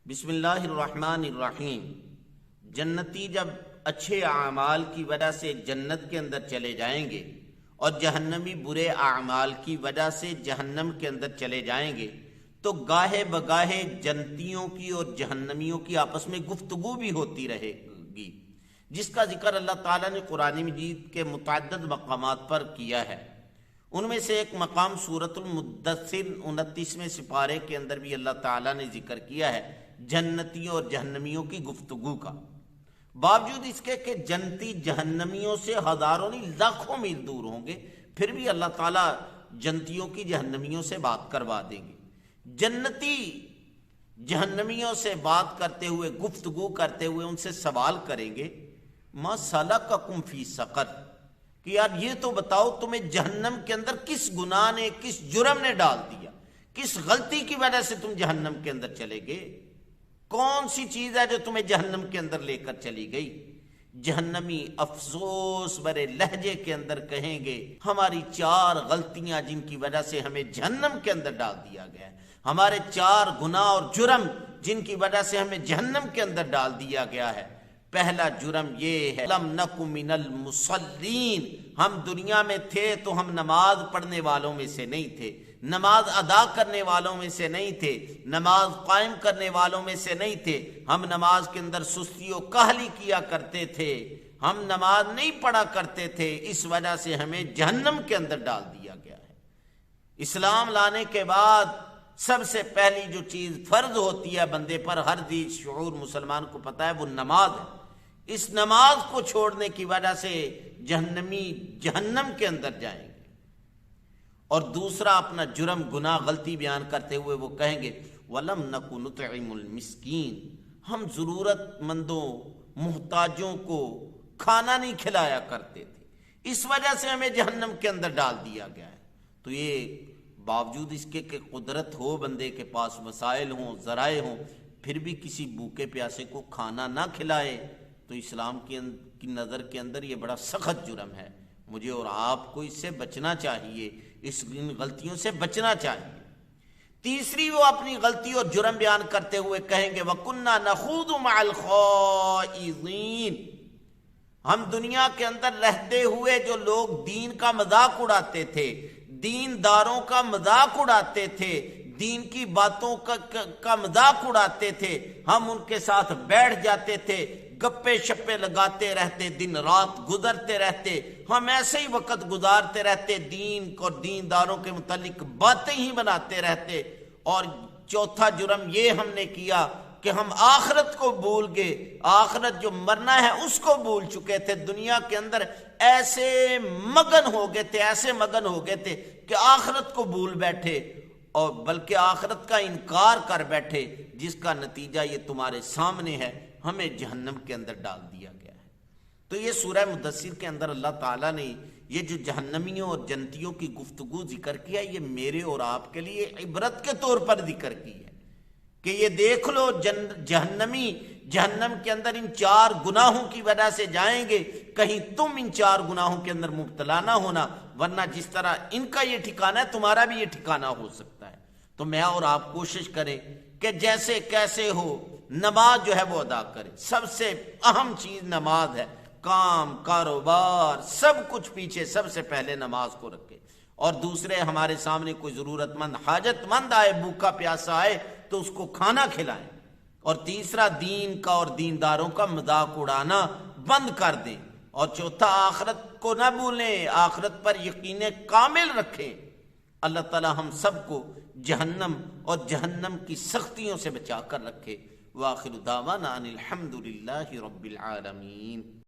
بسم اللہ الرحمن الرحیم۔ جنتی جب اچھے اعمال کی وجہ سے جنت کے اندر چلے جائیں گے اور جہنمی برے اعمال کی وجہ سے جہنم کے اندر چلے جائیں گے تو گاہے بگاہے جنتیوں کی اور جہنمیوں کی آپس میں گفتگو بھی ہوتی رہے گی، جس کا ذکر اللہ تعالیٰ نے قرآن مجید کے متعدد مقامات پر کیا ہے۔ ان میں سے ایک مقام سورۃ المدثر 29ویں سپارے کے اندر بھی اللہ تعالیٰ نے ذکر کیا ہے جنتیوں اور جہنمیوں کی گفتگو کا۔ باوجود اس کے کہ جنتی جہنمیوں سے ہزاروں نہیں لاکھوں میل دور ہوں گے، پھر بھی اللہ تعالیٰ جنتیوں کی جہنمیوں سے بات کروا دیں گے۔ جنتی جہنمیوں سے بات کرتے ہوئے، گفتگو کرتے ہوئے ان سے سوال کریں گے، ما سلککم فی سقر، کہ یار یہ تو بتاؤ تمہیں جہنم کے اندر کس گناہ نے، کس جرم نے ڈال دیا، کس غلطی کی وجہ سے تم جہنم کے اندر چلے گئے، کون سی چیز ہے جو تمہیں جہنم کے اندر لے کر چلی گئی؟ جہنمی افسوس برے لہجے کے اندر کہیں گے، ہماری 4 غلطیاں جن کی وجہ سے ہمیں جہنم کے اندر ڈال دیا گیا ہے، ہمارے 4 گناہ اور جرم جن کی وجہ سے ہمیں جہنم کے اندر ڈال دیا گیا ہے۔ پہلا جرم یہ ہے، لم نک من المصلین، ہم دنیا میں تھے تو ہم نماز پڑھنے والوں میں سے نہیں تھے، نماز ادا کرنے والوں میں سے نہیں تھے، نماز قائم کرنے والوں میں سے نہیں تھے، ہم نماز کے اندر سستی و کاہلی کیا کرتے تھے، ہم نماز نہیں پڑھا کرتے تھے، اس وجہ سے ہمیں جہنم کے اندر ڈال دیا گیا ہے۔ اسلام لانے کے بعد سب سے پہلی جو چیز فرض ہوتی ہے بندے پر، ہر ذی شعور مسلمان کو پتہ ہے، وہ نماز ہے۔ اس نماز کو چھوڑنے کی وجہ سے جہنمی جہنم کے اندر جائیں گے۔ اور دوسرا اپنا جرم، گناہ، غلطی بیان کرتے ہوئے وہ کہیں گے، وَلَمْ نَكُ نُطْعِمُ الْمِسْكِينَ، ہم ضرورت مندوں، محتاجوں کو کھانا نہیں کھلایا کرتے تھے، اس وجہ سے ہمیں جہنم کے اندر ڈال دیا گیا ہے۔ تو یہ باوجود اس کے کہ قدرت ہو، بندے کے پاس وسائل ہوں، ذرائع ہوں، پھر بھی کسی بھوکے پیاسے کو کھانا نہ کھلائے، تو اسلام کی نظر کے اندر یہ بڑا سخت جرم ہے۔ مجھے اور آپ کو اس سے بچنا چاہیے، ان غلطیوں سے بچنا چاہیے۔ تیسری، وہ اپنی غلطی اور جرم بیان کرتے ہوئے کہیں گے، وَكُنَّا نَخُوضُ مَعَ الْخَائِضِينَ، ہم دنیا کے اندر رہتے ہوئے جو لوگ دین کا مذاق اڑاتے تھے، دین داروں کا مذاق اڑاتے تھے، دین کی باتوں کا مذاق اڑاتے تھے، ہم ان کے ساتھ بیٹھ جاتے تھے، گپے شپے لگاتے رہتے، دن رات گزرتے رہتے، ہم ایسے ہی وقت گزارتے رہتے، دین اور دینداروں کے متعلق باتیں ہی بناتے رہتے۔ اور چوتھا جرم یہ ہم نے کیا کہ ہم آخرت کو بھول گئے، آخرت جو مرنا ہے اس کو بھول چکے تھے، دنیا کے اندر ایسے مگن ہو گئے تھے، ایسے مگن ہو گئے تھے کہ آخرت کو بھول بیٹھے، اور بلکہ آخرت کا انکار کر بیٹھے، جس کا نتیجہ یہ تمہارے سامنے ہے، ہمیں جہنم کے اندر ڈال دیا گیا ہے۔ تو یہ سورہ مدثر کے اندر اللہ تعالیٰ نے یہ جو جہنمیوں اور جنتیوں کی گفتگو ذکر کیا، یہ میرے اور آپ کے لیے عبرت کے طور پر ذکر کی ہے کہ یہ دیکھ لو، جہنمی جہنم کے اندر ان 4 گناہوں کی وجہ سے جائیں گے، کہیں تم ان 4 گناہوں کے اندر مبتلا نہ ہونا، ورنہ جس طرح ان کا یہ ٹھکانہ ہے تمہارا بھی یہ ٹھکانہ ہو سکتا ہے۔ تو میں اور آپ کوشش کریں کہ جیسے کیسے ہو نماز جو ہے وہ ادا کرے۔ سب سے اہم چیز نماز ہے، کام، کاروبار، سب کچھ پیچھے سب سے پہلے نماز کو رکھے۔ اور دوسرے، ہمارے سامنے کوئی ضرورت مند، حاجت مند آئے، بھوکا پیاسا آئے تو اس کو کھانا کھلائیں۔ اور تیسرا، دین کا اور دینداروں کا مذاق اڑانا بند کر دیں۔ اور چوتھا، آخرت کو نہ بھولیں، آخرت پر یقین کامل رکھیں۔ اللہ تعالی ہم سب کو جہنم اور جہنم کی سختیوں سے بچا کر رکھے۔ وآخر دعوانا ان الحمد للہ رب العالمین۔